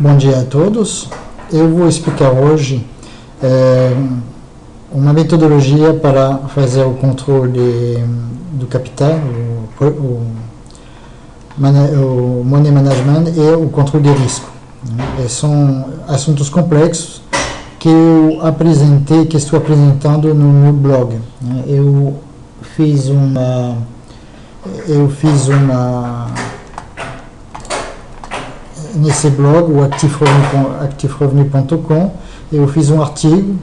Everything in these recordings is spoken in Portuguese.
Bom dia a todos. Eu vou explicar hoje uma metodologia para fazer o controle do capital, o money management e o controle de risco. São assuntos complexos que eu apresentei, que estou apresentando no meu blog. Eu fiz uma nesse blog, o activerevenu.com, eu fiz um artigo,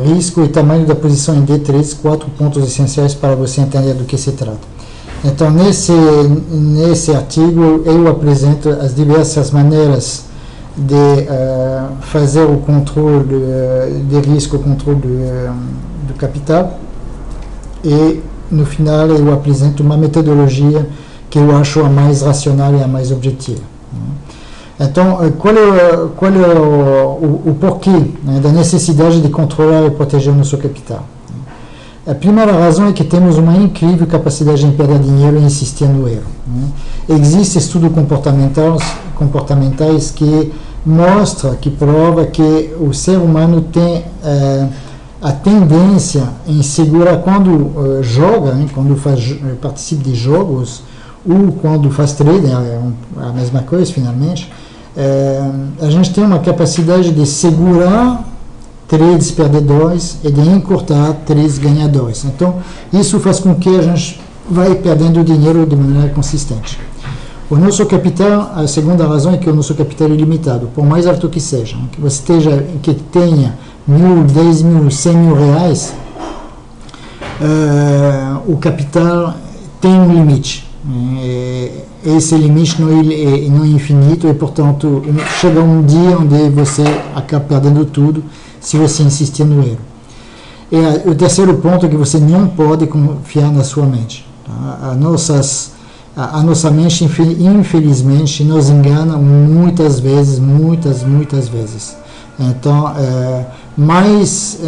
risco e tamanho da posição em D3, 4 pontos essenciais para você entender do que se trata. Então, nesse artigo, eu apresento as diversas maneiras de fazer o controle de risco, o controle do capital, e no final eu apresento uma metodologia que eu acho a mais racional e a mais objetiva. Então, qual é o porquê, né, da necessidade de controlar e proteger o nosso capital? A primeira razão é que temos uma incrível capacidade em perder dinheiro e insistir no erro. Existem estudos comportamentais que mostram, que provam que o ser humano tem a tendência em segurar quando joga, quando participa de jogos, ou quando faz trading, é a mesma coisa finalmente, a gente tem uma capacidade de segurar trades perdedores e de encurtar trades ganhadores. Então, isso faz com que a gente vai perdendo dinheiro de maneira consistente. O nosso capital, a segunda razão é que o nosso capital é limitado, por mais alto que seja, que tenha 1.000, 10.000, 100.000 reais, o capital tem um limite. Esse limite não é infinito e, portanto, chega um dia onde você acaba perdendo tudo se você insistir no erro. E o terceiro ponto é que você não pode confiar na sua mente. A nossa mente, infelizmente, nos engana muitas vezes. Então, mas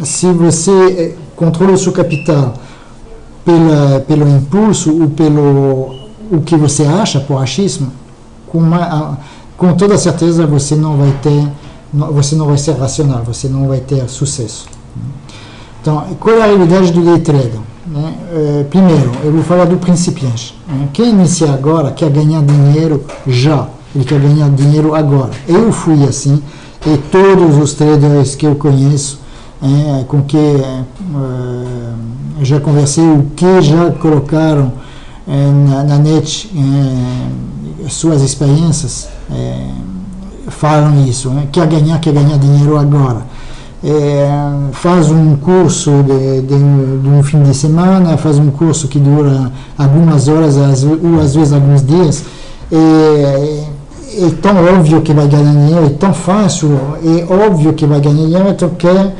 se você controla o seu capital pelo impulso ou pelo o que você acha, por achismo, com toda certeza você não vai ser racional, você não vai ter sucesso. Então, qual é a realidade do day trader? Primeiro, eu vou falar do principiante. Quem inicia agora quer ganhar dinheiro já, ele quer ganhar dinheiro agora. Eu fui assim, e todos os traders que eu conheço, com que já conversei, o que já colocaram na net suas experiências, falam isso, quer ganhar dinheiro agora. Faz um curso de um fim de semana, faz um curso que dura algumas horas ou às vezes alguns dias, é tão óbvio que vai ganhar dinheiro, é tão fácil, é óbvio que vai ganhar dinheiro, então quer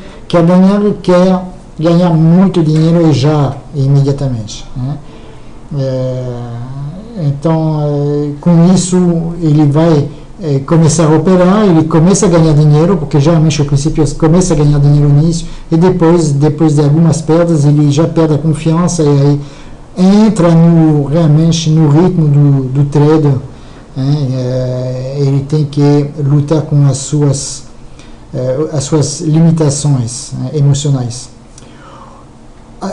ganhar muito dinheiro e já, imediatamente. Então, com isso, ele vai começar a operar, ele começa a ganhar dinheiro, porque geralmente ao princípio começa a ganhar dinheiro nisso, e depois de algumas perdas, ele já perde a confiança e aí entra realmente no ritmo do trader. Ele tem que lutar com as suas limitações emocionais.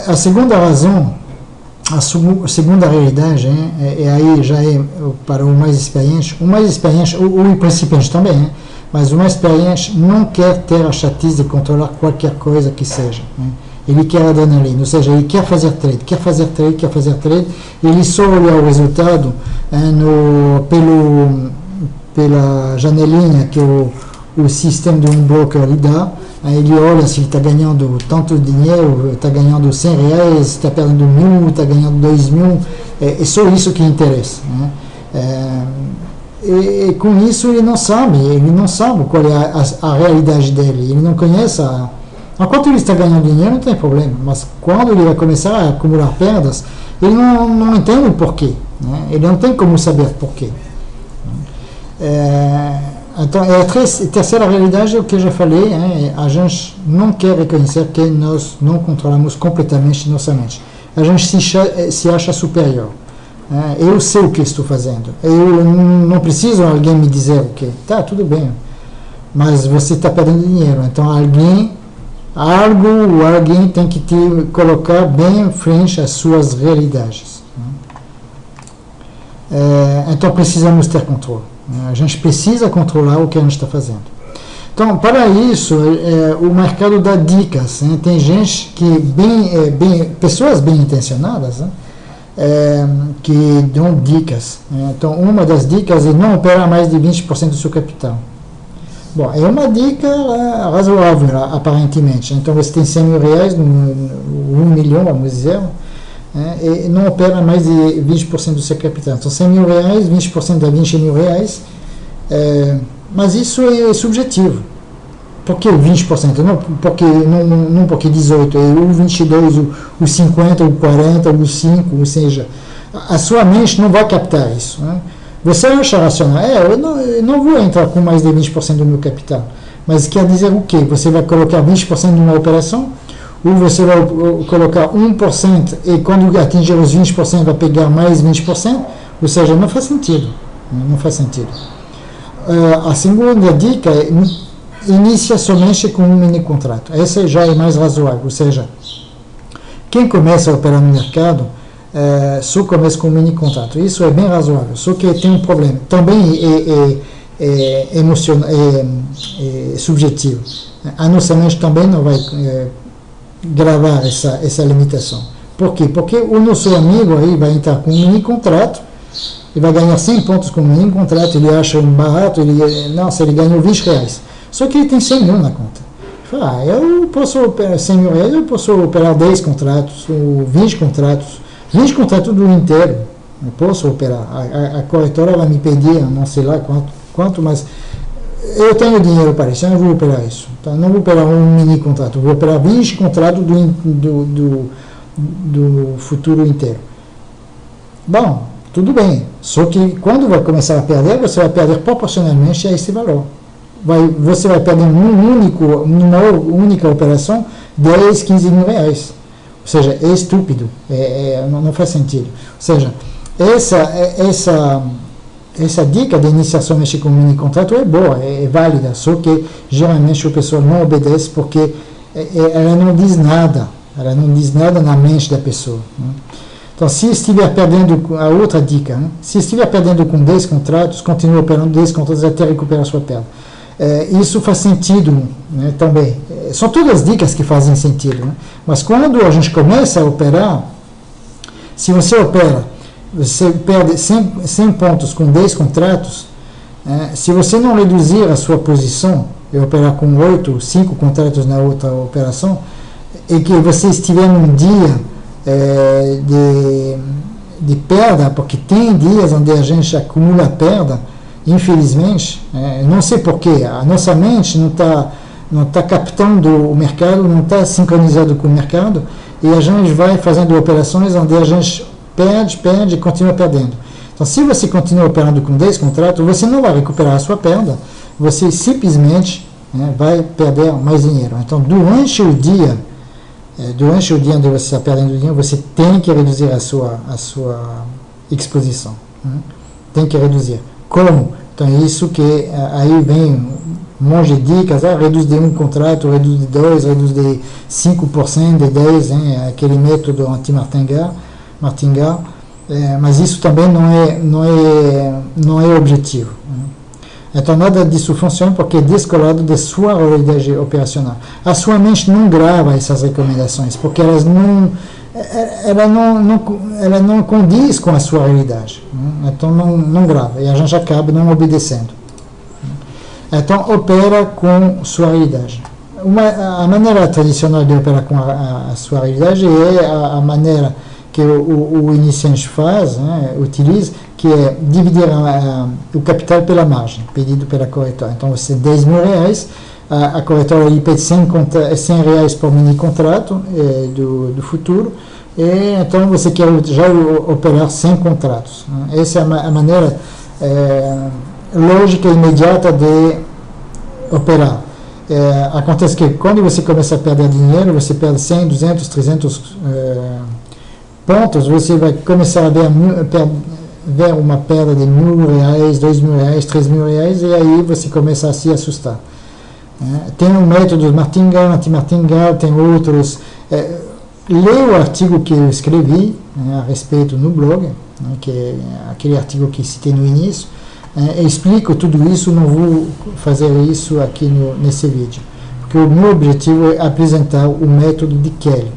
A segunda razão, a segunda realidade, aí já é para o mais experiente, o principiante também, mas o mais experiente não quer ter a chatice de controlar qualquer coisa que seja. Ele quer adrenalina, ou seja, ele quer fazer trade, ele só olha o resultado pela janelinha que o sistema de um broker lhe dá. Aí ele olha se ele está ganhando tanto dinheiro, está ganhando 100 reais, está perdendo 1.000, está ganhando 2.000, é só isso que interessa. E com isso ele não sabe qual é a realidade dele, ele não conhece enquanto ele está ganhando dinheiro não tem problema, mas quando ele vai começar a acumular perdas, ele não entende o porquê, ele não tem como saber porquê. Então, a terceira realidade é o que eu já falei, a gente não quer reconhecer que nós não controlamos completamente nossa mente. A gente se acha superior. Eu sei o que estou fazendo. Eu não preciso alguém me dizer o que. Tá, tudo bem. Mas você está perdendo dinheiro. Então alguém tem que te colocar bem em frente às suas realidades. Então precisamos ter controle. A gente precisa controlar o que a gente está fazendo. Então, para isso, o mercado dá dicas. Tem gente que, pessoas bem intencionadas, que dão dicas. Então, uma das dicas é não operar mais de 20% do seu capital. Bom, é uma dica razoável, aparentemente. Então, você tem 100 mil reais, 1 milhão, vamos dizer, e não opera mais de 20% do seu capital. Então, 100 mil reais, 20% dá 20 mil reais. Mas isso é subjetivo. Por que 20%? Não porque 18%, é o 22%, o 50%, o 40%, o 5%, ou seja, a sua mente não vai captar isso. Você acha racional, eu não vou entrar com mais de 20% do meu capital. Mas quer dizer o quê? Você vai colocar 20% numa operação, ou você vai colocar 1% e quando atingir os 20% vai pegar mais 20%? Ou seja, não faz sentido. Não faz sentido. A segunda dica é inicia somente com um mini contrato. Essa já é mais razoável. Ou seja, quem começa a operar no mercado só começa com um mini contrato. Isso é bem razoável. Só que tem um problema. Também é subjetivo. A nossa mente também não vai gravar essa limitação. Por quê? Porque o nosso amigo aí vai entrar com um mini contrato e vai ganhar 100 pontos com um mini contrato, ele acha um barato, ele ganhou 20 reais. Só que ele tem 100 mil na conta. Ele fala, eu posso operar 100 mil reais, eu posso operar 10 contratos, ou 20 contratos do inteiro. Eu posso operar. A corretora vai me pedir, não sei lá quanto, mas eu tenho dinheiro para isso, eu não vou operar isso. Então, não vou operar um mini contrato, vou operar 20 contratos do futuro inteiro. Bom, tudo bem. Só que quando vai começar a perder, você vai perder proporcionalmente a esse valor. Você vai perder numa única operação 10, 15 mil reais. Ou seja, é estúpido, não faz sentido. Ou seja, essa dica de iniciação mexer com mini contrato é boa, é válida, só que geralmente a pessoa não obedece porque ela não diz nada na mente da pessoa. Então, se estiver perdendo, a outra dica, se estiver perdendo com 10 contratos, continue operando 10 contratos até recuperar a sua perda. Isso faz sentido, também. São todas dicas que fazem sentido. Mas quando a gente começa a operar, se você opera, você perde 100 pontos com 10 contratos, se você não reduzir a sua posição e operar com 5 contratos na outra operação, e que você estiver num dia de perda, porque tem dias onde a gente acumula perda, infelizmente, não sei porquê, a nossa mente não está captando o mercado, não está sincronizado com o mercado, e a gente vai fazendo operações onde a gente perde e continua perdendo. Então, se você continua operando com 10 contratos, você não vai recuperar a sua perda, você simplesmente vai perder mais dinheiro. Então, durante o dia onde você está perdendo dinheiro, você tem que reduzir a sua exposição. Tem que reduzir. Como? Então, é isso que aí vem um monte de dicas, reduz de um contrato, reduz de 2, reduz de 5%, de 10, aquele método anti-Martingale, mas isso também não é objetivo. Então, nada disso funciona porque é descolado da sua realidade operacional. A sua mente não grava essas recomendações, porque ela não condiz com a sua realidade. Então, não grava, e a gente acaba não obedecendo. Então, opera com sua realidade. A maneira tradicional de operar com a sua realidade é a maneira que o iniciante utiliza, que é dividir o capital pela margem, pedido pela corretora. Então, você tem 10 mil reais, a corretora lhe pede 100 reais por mini contrato do futuro, e então você quer já operar 100 contratos. Essa é a maneira lógica e imediata de operar. Acontece que quando você começa a perder dinheiro, você perde 100, 200, 300 pontos, você vai começar a ver uma perda de R$ 1.000, R$ 2.000, R$ 3.000, e aí você começa a se assustar. Tem um método Martingale, anti-Martingale, tem outros. Leia o artigo que eu escrevi a respeito no blog, que é aquele artigo que citei no início. Eu explico tudo isso, não vou fazer isso aqui nesse vídeo, porque o meu objetivo é apresentar o método de Kelly.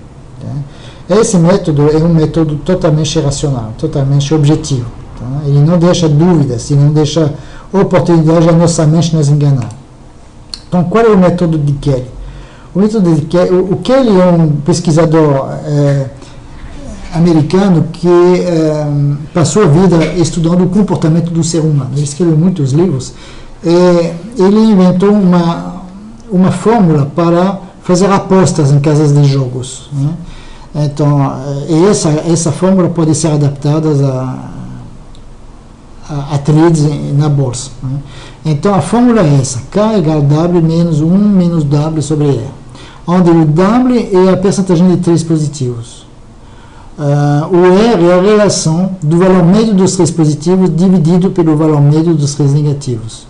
Esse método é um método totalmente racional, totalmente objetivo. Ele não deixa dúvidas, ele não deixa oportunidade a nossa mente nos enganar. Então, qual é o método de Kelly? O método de Kelly, o Kelly é um pesquisador americano que passou a vida estudando o comportamento do ser humano. Ele escreveu muitos livros. Ele inventou uma fórmula para fazer apostas em casas de jogos. Então, essa fórmula pode ser adaptada a trades na bolsa. Então, a fórmula é essa: K igual W menos 1 menos W sobre E, onde o W é a percentagem de trades positivos. O R é a relação do valor médio dos trades positivos dividido pelo valor médio dos trades negativos.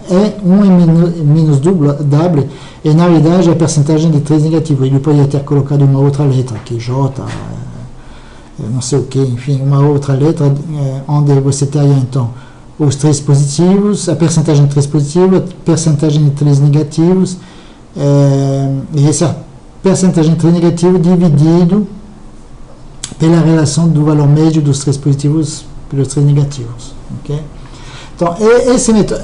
E 1 menos W é, na realidade, a percentagem de trades negativos. Ele poderia ter colocado uma outra letra, que J, não sei o que, enfim, uma outra letra, onde você teria, então, os trades positivos, a percentagem de trades positivos, a percentagem de trades negativos, e essa percentagem de trades negativos dividido pela relação do valor médio dos trades positivos pelos trades negativos. Okay? Então, esse método,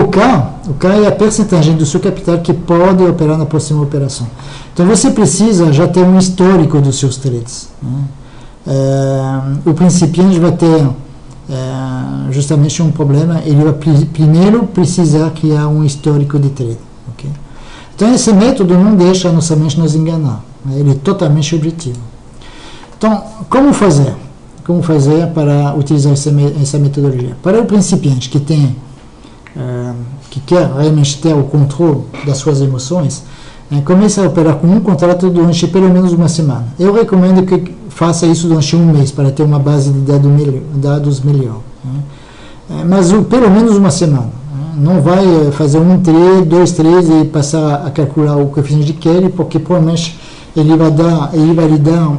o K é a percentagem do seu capital que pode operar na próxima operação. Então, você precisa já ter um histórico dos seus trades. O principiante vai ter justamente um problema, ele vai primeiro precisar criar um histórico de trade. Okay? Então, esse método não deixa a nossa mente nos enganar, ele é totalmente objetivo. Então, como fazer? Como fazer para utilizar essa metodologia? Para o principiante que quer realmente ter o controle das suas emoções, comece a operar com um contrato durante pelo menos uma semana. Eu recomendo que faça isso durante um mês para ter uma base de dados melhor. Mas pelo menos uma semana. Não vai fazer um trade, dois trades e passar a calcular o coeficiente de Kelly, porque provavelmente ele vai lhe dar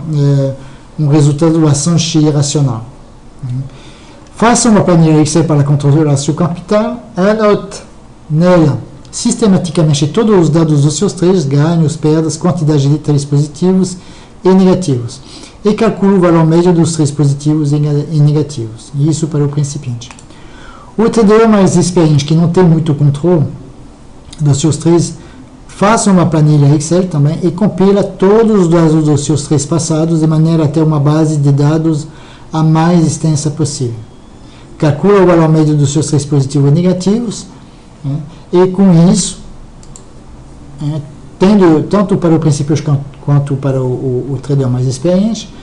um resultado bastante irracional. Faça uma planilha Excel para controlar seu capital, anote nela sistematicamente todos os dados dos seus trades, ganhos, perdas, quantidade de trades positivos e negativos, e calcule o valor médio dos trades positivos e negativos. Isso para o principiante. O trader mais experiente, que não tem muito controle dos seus trades, faça uma planilha Excel também e compila todos os dados dos seus trades passados de maneira a ter uma base de dados a mais extensa possível. Calcula o valor médio dos seus trades positivos e negativos, e com isso, tendo tanto para o principiante quanto para o trader mais experiente,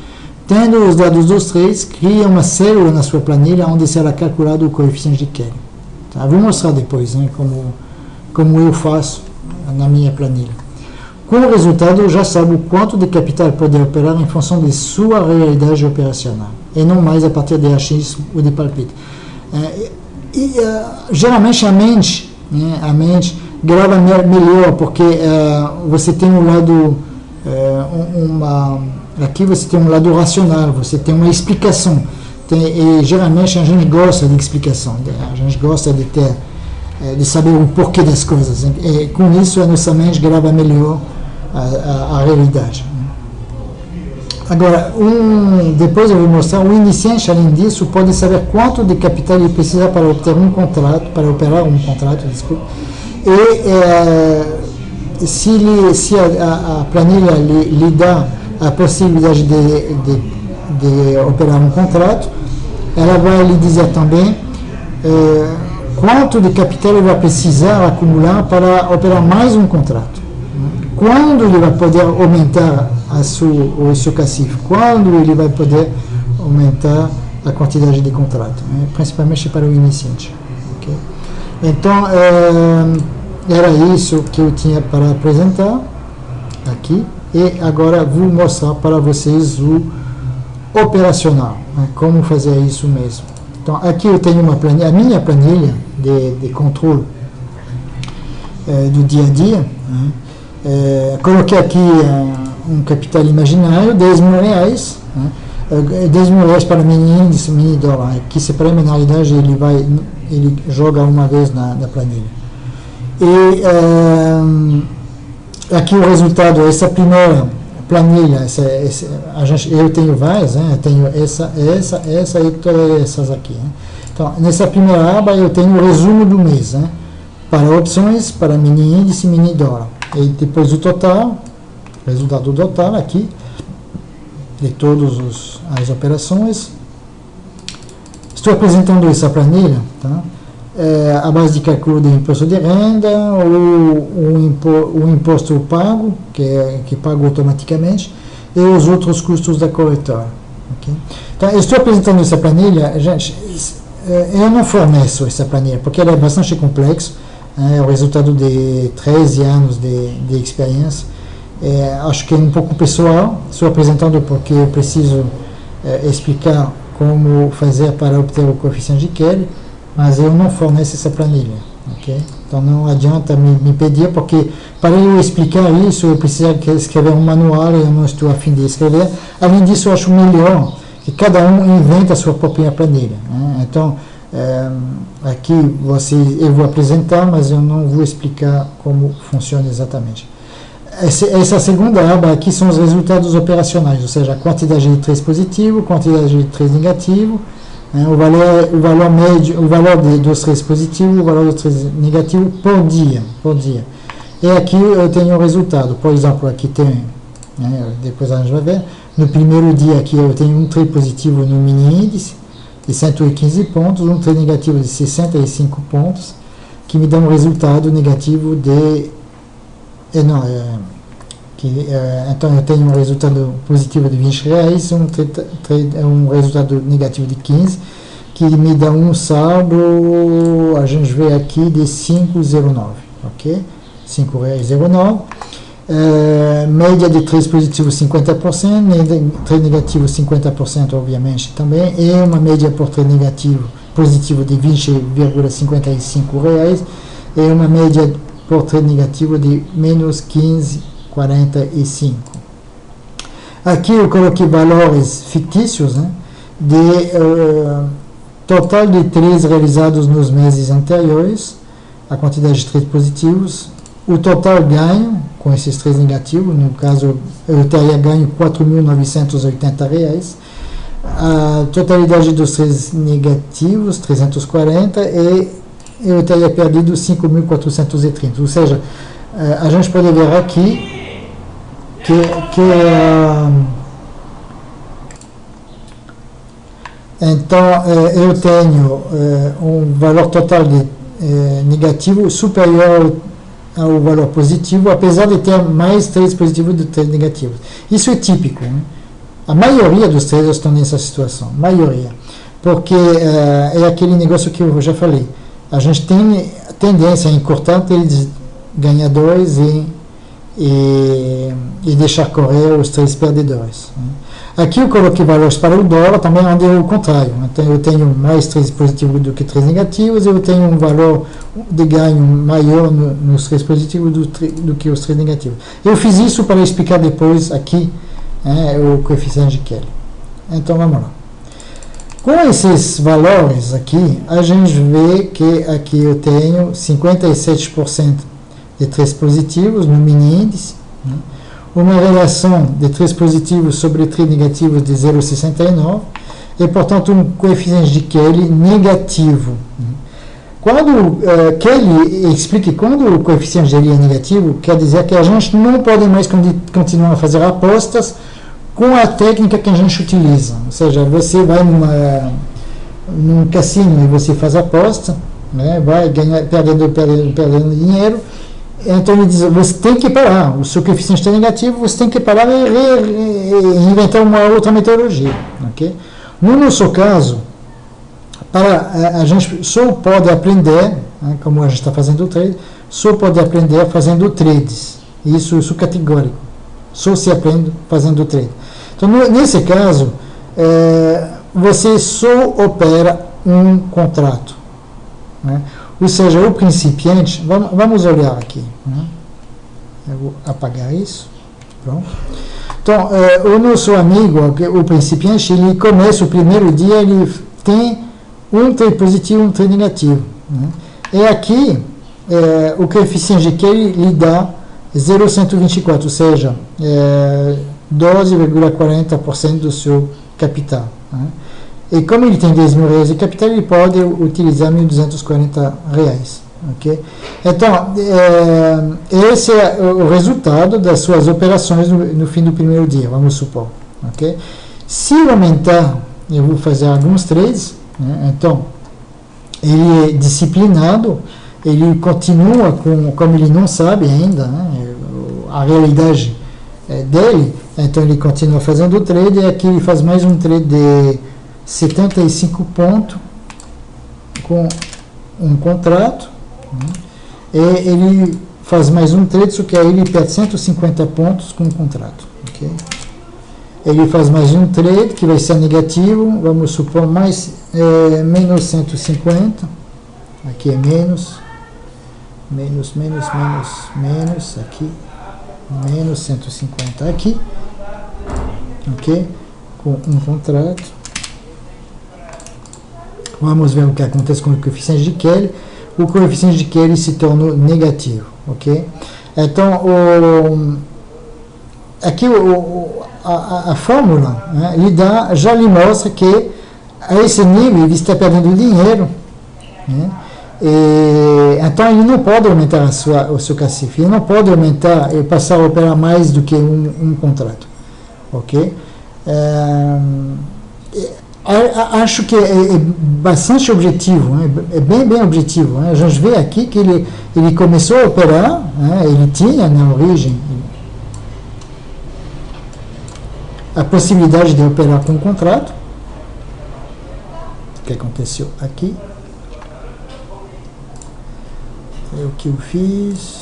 tendo os dados dos trades, cria uma célula na sua planilha onde será calculado o coeficiente de Kelly. Tá? Vou mostrar depois como eu faço na minha planilha. Com o resultado, já sabe o quanto de capital pode operar em função de sua realidade operacional, e não mais a partir de achismo ou de palpite. Geralmente a mente grava melhor, porque você tem um lado, aqui você tem um lado racional, você tem uma explicação. E geralmente a gente gosta de explicação, a gente gosta de saber o porquê das coisas. E com isso a nossa mente grava melhor a realidade. Agora, depois eu vou mostrar, o iniciante, além disso, pode saber quanto de capital ele precisa para operar um contrato, e se a planilha lhe dá a possibilidade de operar um contrato, ela vai lhe dizer também quanto de capital ele vai precisar acumular para operar mais um contrato. Quando ele vai poder aumentar o seu cacife? Quando ele vai poder aumentar a quantidade de contrato? Principalmente para o iniciante. Okay? Então, era isso que eu tinha para apresentar aqui. E agora vou mostrar para vocês operacional, né? Como fazer isso mesmo. Então, aqui eu tenho uma planilha, a minha planilha de controle do dia a dia, né? Coloquei aqui um capital imaginário, 10 mil reais, né? 10 mil reais para mini índice, mini dólar, que se preliminaridade ele joga uma vez na planilha. E aqui o resultado, essa primeira planilha, eu tenho várias, né? Eu tenho essa e todas essas aqui, né? Então, nessa primeira aba eu tenho o resumo do mês, né? Para opções, para mini índice, mini dólar. E depois o total, resultado total aqui, de todas as operações. Estou apresentando essa planilha, tá? A base de cálculo do imposto de renda, o imposto pago, que pago automaticamente, e os outros custos da corretora. Okay? Então, eu estou apresentando essa planilha, gente, eu não forneço essa planilha, porque ela é bastante complexa, é o resultado de 13 anos de experiência. Acho que é um pouco pessoal, estou apresentando porque eu preciso explicar como fazer para obter o coeficiente de Kelly, mas eu não forneço essa planilha, ok? Então não adianta me pedir, porque para eu explicar isso eu preciso escrever um manual e eu não estou a fim de escrever. Além disso, eu acho melhor que cada um inventa a sua própria planilha, né? Então, aqui eu vou apresentar, mas eu não vou explicar como funciona exatamente. Essa segunda aba aqui são os resultados operacionais, ou seja, a quantidade de trades positivo, quantidade de trades negativo, o valor médio, o valor dos trades positivos, o valor dos trades negativos por dia. E aqui eu tenho o resultado. Por exemplo, aqui tem, depois a gente vai ver, no primeiro dia aqui eu tenho um trade positivo no mini índice de 115 pontos, um trade negativo de 65 pontos, que me dá um resultado negativo de... então eu tenho um resultado positivo de 20 reais, um resultado negativo de 15, que me dá um saldo, a gente vê aqui, de 5,09, ok? 5,09. Média de trades positivos 50%, trade negativo 50% obviamente também, e uma média por trade positivo de 20,55 reais, e uma média por trade negativo de menos 15,45. Aqui eu coloquei valores fictícios, né, de total de trades realizados nos meses anteriores, a quantidade de trades positivos, o total ganho com esses trades negativos, no caso eu teria ganho R$ 4.980, a totalidade dos trades negativos 340 e eu teria perdido 5.430, ou seja, a gente pode ver aqui então eu tenho um valor total de negativo superior ao valor positivo, apesar de ter mais trades positivos do que trades negativos. Isso é típico, né? A maioria dos traders estão nessa situação, maioria, porque é aquele negócio que eu já falei. A gente tem tendência a encurtar trades ganhadores e deixar correr os trades perdedores, né? Aqui eu coloquei valores para o dólar, também onde é o contrário. Então eu tenho mais trades positivos do que trades negativos, eu tenho um valor de ganho maior nos trades positivos do que os trades negativos. Eu fiz isso para explicar depois aqui o coeficiente de Kelly. Então vamos lá. Com esses valores aqui, a gente vê que aqui eu tenho 57% de trades positivos no mini índice, né? Uma relação de trades positivos sobre trades negativos de 0,69 e, portanto, um coeficiente de Kelly negativo. Quando Kelly explica que quando o coeficiente de Kelly é negativo, quer dizer que a gente não pode mais continuar a fazer apostas com a técnica que a gente utiliza. Ou seja, você vai num cassino e você faz aposta, né, vai perdendo dinheiro. Então ele diz, você tem que parar, o seu coeficiente está negativo, você tem que parar e inventar uma outra metodologia, ok? No nosso caso, a gente só pode aprender, né, como a gente está fazendo o trade, só pode aprender fazendo trades, isso categórico, só se aprende fazendo trade. Então nesse caso, você só opera um contrato, né? Ou seja, o principiante, vamos olhar aqui, né? Eu vou apagar isso, pronto. Então, o nosso amigo, o principiante, ele começa o primeiro dia, ele tem um trade positivo e um trade negativo, né? E aqui, o coeficiente de Kelly lhe dá 0,124, ou seja, 12,40% do seu capital, né? E como ele tem 10 mil reais de capital, ele pode utilizar 1.240 reais. Okay? Então, esse é o resultado das suas operações no fim do primeiro dia, vamos supor. Okay? Se aumentar, eu vou fazer alguns trades, né? Então, ele é disciplinado, ele continua como ele não sabe ainda, né, a realidade dele, então ele continua fazendo o trade, e aqui ele faz mais um trade de 75 pontos com um contrato, né, e ele faz mais um trade, só que aí ele perde 150 pontos com um contrato. Okay? Ele faz mais um trade que vai ser negativo, vamos supor menos 150, aqui é menos, aqui, menos 150 aqui, ok? Com um contrato. Vamos ver o que acontece com o coeficiente de Kelly. O coeficiente de Kelly se tornou negativo, ok? Então, aqui a fórmula, né, já lhe mostra que a esse nível ele está perdendo dinheiro, né? Então ele não pode aumentar o seu cacife, ele não pode aumentar e passar a operar mais do que um contrato, ok? Acho que é bastante objetivo, né? É bem objetivo, né? A gente vê aqui que ele começou a operar, né? Ele tinha na origem a possibilidade de operar com um contrato. O que aconteceu aqui? É o que eu fiz.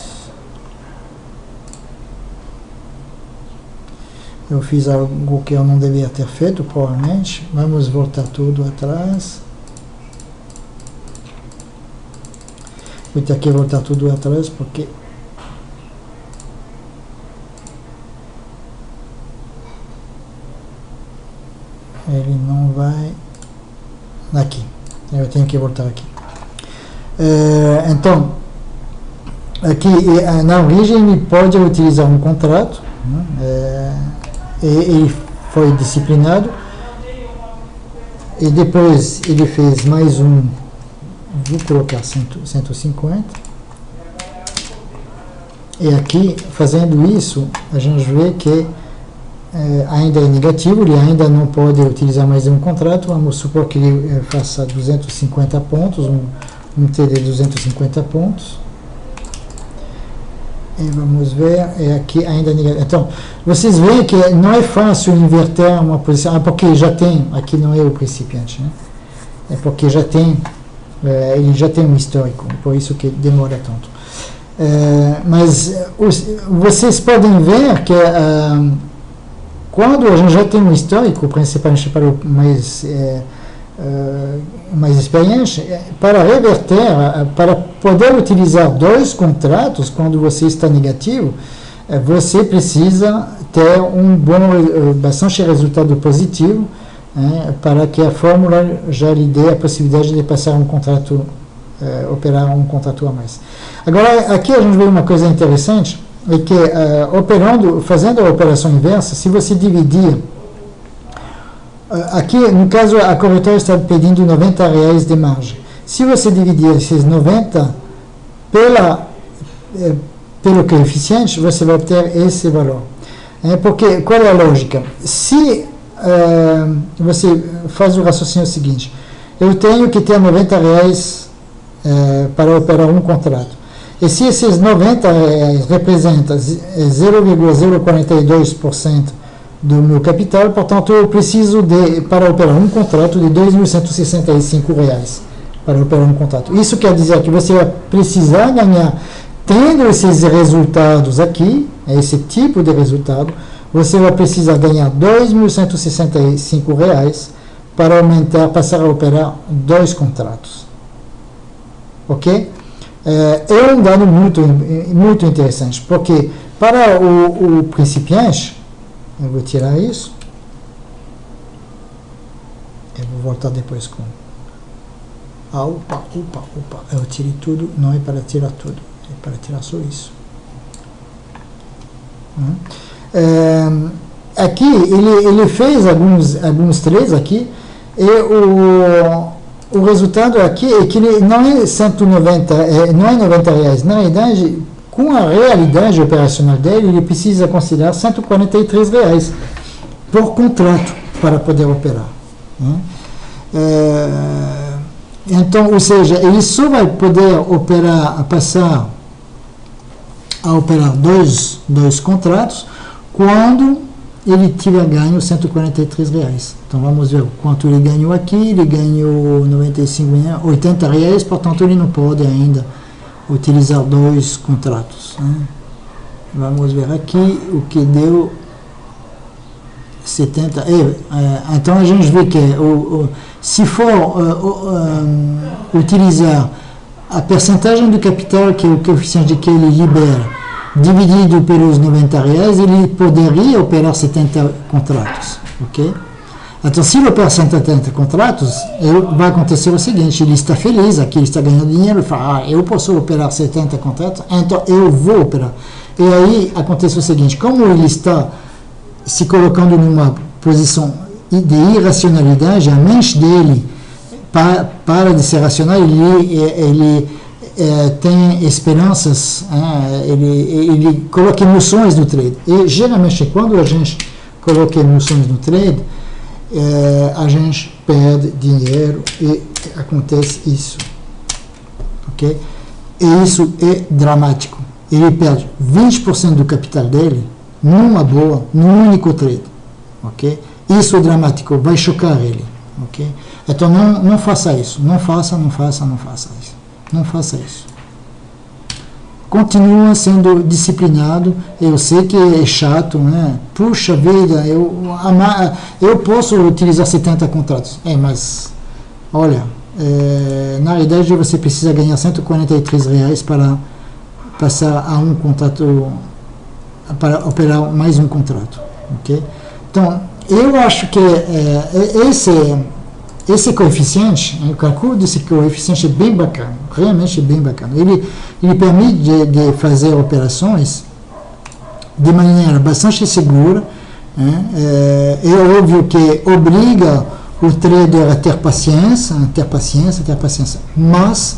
Eu fiz algo que eu não devia ter feito, provavelmente. Vamos voltar tudo atrás. Vou ter que voltar tudo atrás, porque ele não vai aqui. Eu tenho que voltar aqui. Então, aqui na origem ele pode utilizar um contrato, né? Ele foi disciplinado e depois ele fez mais um, vou colocar 150, e aqui fazendo isso a gente vê que ainda é negativo, ele ainda não pode utilizar mais um contrato. Vamos supor que ele faça 250 pontos, um TD de 250 pontos. E vamos ver, aqui ainda negativo. Então, vocês veem que não é fácil inverter uma posição, porque já tem, aqui não é o principiante, né? É porque já tem, ele já tem um histórico, por isso que demora tanto. Mas vocês podem ver que quando a gente já tem um histórico, principalmente para o mais experiente, para reverter, para poder utilizar dois contratos quando você está negativo, você precisa ter bastante resultado positivo, para que a fórmula já lhe dê a possibilidade de passar um contrato, operar um contrato a mais. Agora, aqui a gente vê uma coisa interessante, é que fazendo a operação inversa, se você dividir, aqui no caso a corretora está pedindo R$90 de margem. Se você dividir esses 90 pelo coeficiente, você vai obter esse valor. Porque qual é a lógica? Se você faz o raciocínio seguinte: eu tenho que ter R$90 para operar um contrato. E se esses R$90 representam 0,042% do meu capital, portanto, eu preciso para operar um contrato de R$2.165 para operar um contrato. Isso quer dizer que você vai precisar ganhar, tendo esses resultados aqui, esse tipo de resultado, você vai precisar ganhar R$ 2.165 para aumentar, passar a operar 2 contratos. Ok? É um dado muito interessante, porque para o principiante, eu vou tirar isso, eu vou voltar depois com... opa, eu tirei tudo, não é para tirar tudo, é para tirar só isso. Aqui ele fez alguns trades aqui, e o resultado aqui é que ele não é 190, não é R$90. Na realidade, com a realidade operacional dele, ele precisa considerar R$143 por contrato para poder operar. Então, ou seja, ele só vai poder operar, passar a operar dois contratos quando ele tiver ganho R$143. Então vamos ver quanto ele ganhou aqui. Ele ganhou R$80, portanto ele não pode ainda utilizar 2 contratos. Vamos ver aqui o que deu 70. Então a gente vê que se for utilizar a percentagem do capital, que é o coeficiente que ele libera, dividido pelos R$90, ele poderia operar 70 contratos, ok? Então, se ele operar 70 contratos, vai acontecer o seguinte: ele está feliz, aqui ele está ganhando dinheiro, ele fala, eu posso operar 70 contratos, então eu vou operar. E aí acontece o seguinte: como ele está se colocando numa posição de irracionalidade, a mente dele para de ser racional, ele tem esperanças, ele coloca emoções no trade. E geralmente, quando a gente coloca emoções no trade, a gente perde dinheiro e acontece isso. Ok? E isso é dramático. Ele perde 20% do capital dele numa boa, num único trade. Ok? Isso é dramático, vai chocar ele. Ok? Então não faça isso. Não faça isso. Não faça isso. Continua sendo disciplinado. Eu sei que é chato, né? Puxa vida, eu posso utilizar 70 contratos. Mas, olha, na realidade você precisa ganhar R$143 para passar a um contrato, para operar mais um contrato. Ok? Então, eu acho que esse coeficiente, o cálculo desse coeficiente é bem bacana, realmente bem bacana. Ele permite de fazer operações de maneira bastante segura. É óbvio que obriga o trader a ter paciência, mas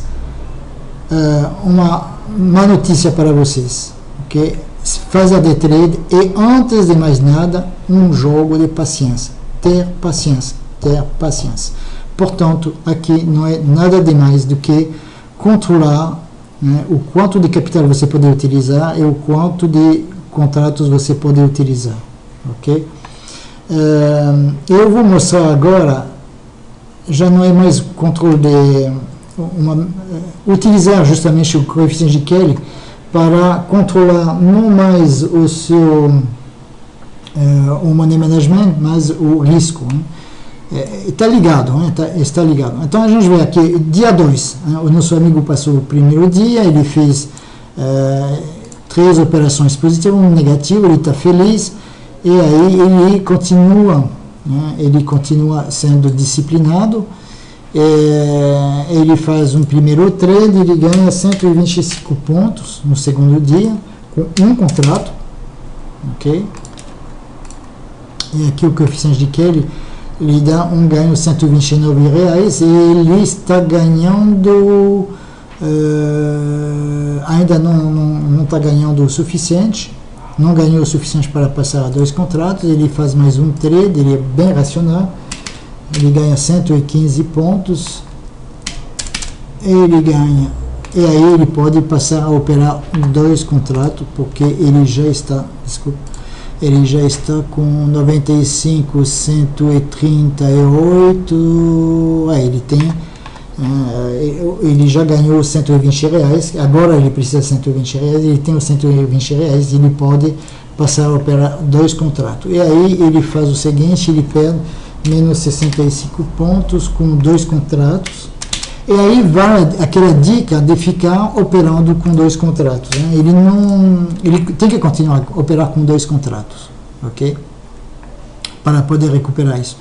uma má notícia para vocês, ok? Fazer de trade é, antes de mais nada, um jogo de paciência. Ter paciência. Portanto, aqui não é nada demais do que controlar, né, o quanto de capital você pode utilizar e o quanto de contratos você pode utilizar. Ok? Eu vou mostrar agora, já não é mais controle de utilizar justamente o coeficiente de Kelly para controlar não mais o seu o money management, mas o risco. Está ligado, né? Está ligado. Então a gente vê aqui, dia 2, o nosso amigo passou o primeiro dia, ele fez 3 operações positivas, 1 negativo, ele está feliz, e aí ele continua, né? Ele continua sendo disciplinado, ele faz um primeiro trade, ele ganha 125 pontos no segundo dia, com um contrato, ok? E aqui o coeficiente de Kelly lhe dá um ganho de R$129 e ele está ganhando, ainda não está ganhando o suficiente, não ganhou o suficiente para passar a 2 contratos, ele faz mais um trade, ele é bem racional, ele ganha 115 pontos, ele ganha, e aí ele pode passar a operar 2 contratos, porque ele já está, ele já está com 95, 138, ele tem, ele já ganhou R$120, agora ele precisa de R$120, ele tem os R$120, ele pode passar a operar 2 contratos. E aí ele faz o seguinte, ele perde menos 65 pontos com 2 contratos. E aí vai aquela dica de ficar operando com 2 contratos. Né? Ele tem que continuar a operar com 2 contratos, ok? Para poder recuperar isso.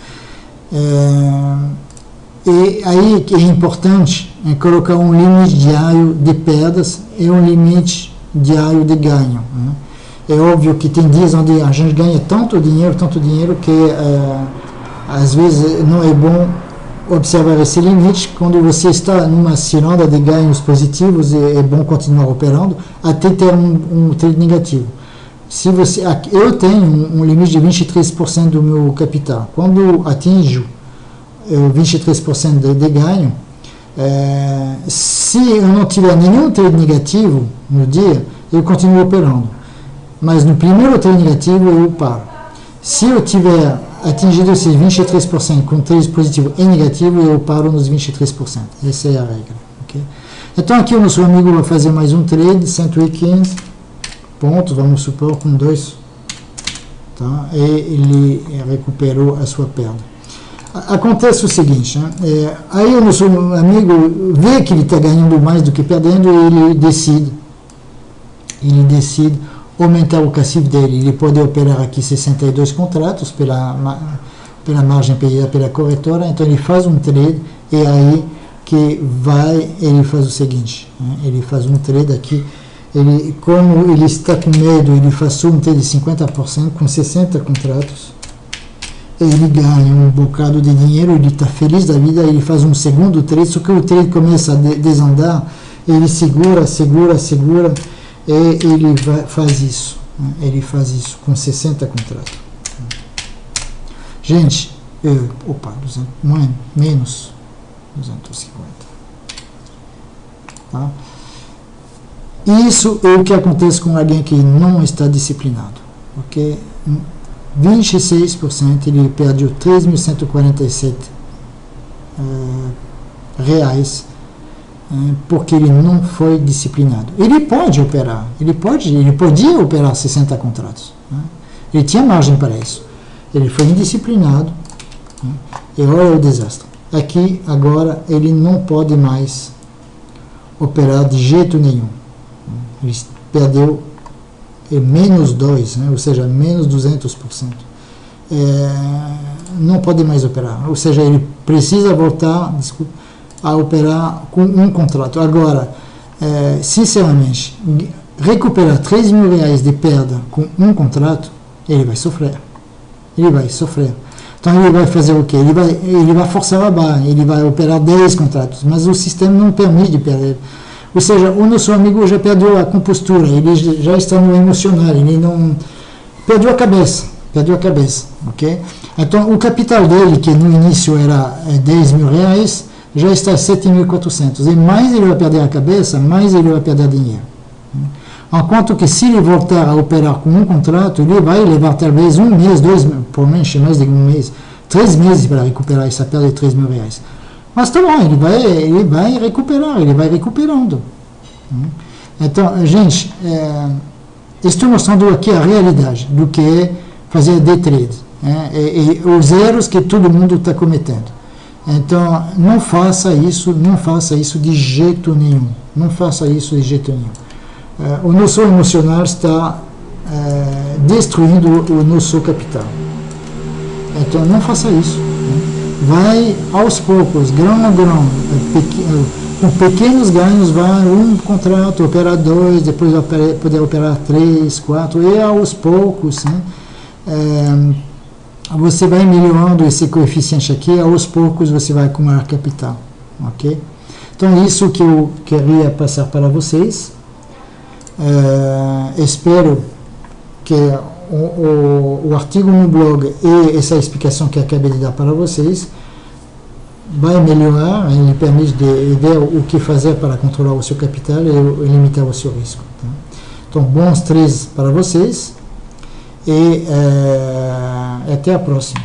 E aí que é importante colocar um limite diário de perdas e um limite diário de ganho. Né? É óbvio que tem dias onde a gente ganha tanto dinheiro que às vezes não é bom observar esse limite. Quando você está numa cilindra de ganhos positivos, é bom continuar operando até ter um trade negativo. Se você, eu tenho um limite de 23% do meu capital. Quando atinjo 23% de ganho, se eu não tiver nenhum trade negativo no dia, eu continuo operando. Mas no primeiro trade negativo eu paro. Se eu tiver atingido esses 23% com trade positivo e negativo, eu paro nos 23%. Essa é a regra. Okay? Então aqui o nosso amigo vai fazer mais um trade, 115 pontos, vamos supor, com 2. Tá? E ele recuperou a sua perda. Acontece o seguinte, né? Aí o nosso amigo vê que ele está ganhando mais do que perdendo e ele decide aumentar o cassino dele. Ele pode operar aqui 62 contratos pela margem pedida pela corretora, então ele faz um trade e aí que ele faz o seguinte, né? Ele faz um trade aqui, como ele está com medo, ele faz um trade de 50% com 60 contratos, ele ganha um bocado de dinheiro, ele está feliz da vida, ele faz um segundo trade, só que o trade começa a desandar, ele segura, e ele faz isso, né? Ele faz isso com 60 contratos. Gente, menos 250. Tá? Isso é o que acontece com alguém que não está disciplinado, ok? 26%, ele perdeu 3.147 reais, porque ele não foi disciplinado. Ele pode operar, ele podia operar 60 contratos, né? Ele tinha margem para isso. Ele foi indisciplinado, né? E olha o desastre. Aqui, agora, ele não pode mais operar de jeito nenhum. Ele perdeu menos 2, né? Ou seja, menos 200%. Não pode mais operar. Ou seja, ele precisa voltar, a operar com um contrato. Agora, sinceramente, recuperar 3 mil reais de perda com um contrato, ele vai sofrer. Então ele vai fazer o quê? Ele vai forçar a barra, ele vai operar 10 contratos, mas o sistema não permite perder. Ou seja, o nosso amigo já perdeu a compostura, ele já está no emocional, ele não perdeu a cabeça, ok? Então o capital dele, que no início era 10 mil reais, já está 7.400, e mais ele vai perder a cabeça, mais ele vai perder dinheiro. Enquanto que se ele voltar a operar com um contrato, ele vai levar talvez um mês, 2 meses, provavelmente mais de um mês, 3 meses para recuperar essa perda de 3 mil reais. Mas tá bom, ele vai recuperar, ele vai recuperando. Então, gente, estou mostrando aqui a realidade do que é fazer day trade, e os erros que todo mundo está cometendo. Então, não faça isso de jeito nenhum. O nosso emocional está destruindo o nosso capital. Então, não faça isso. Vai aos poucos, grão a grão, com pequenos ganhos, vai um contrato, operar 2, depois poder operar 3, 4, e aos poucos, né? Você vai melhorando esse coeficiente aqui, aos poucos você vai acumular capital, ok? Então, isso que eu queria passar para vocês. Espero que o artigo no blog e essa explicação que acabei de dar para vocês vai melhorar, ele permite de ver o que fazer para controlar o seu capital e limitar o seu risco. Tá? Então, bons trades para vocês e até a próxima.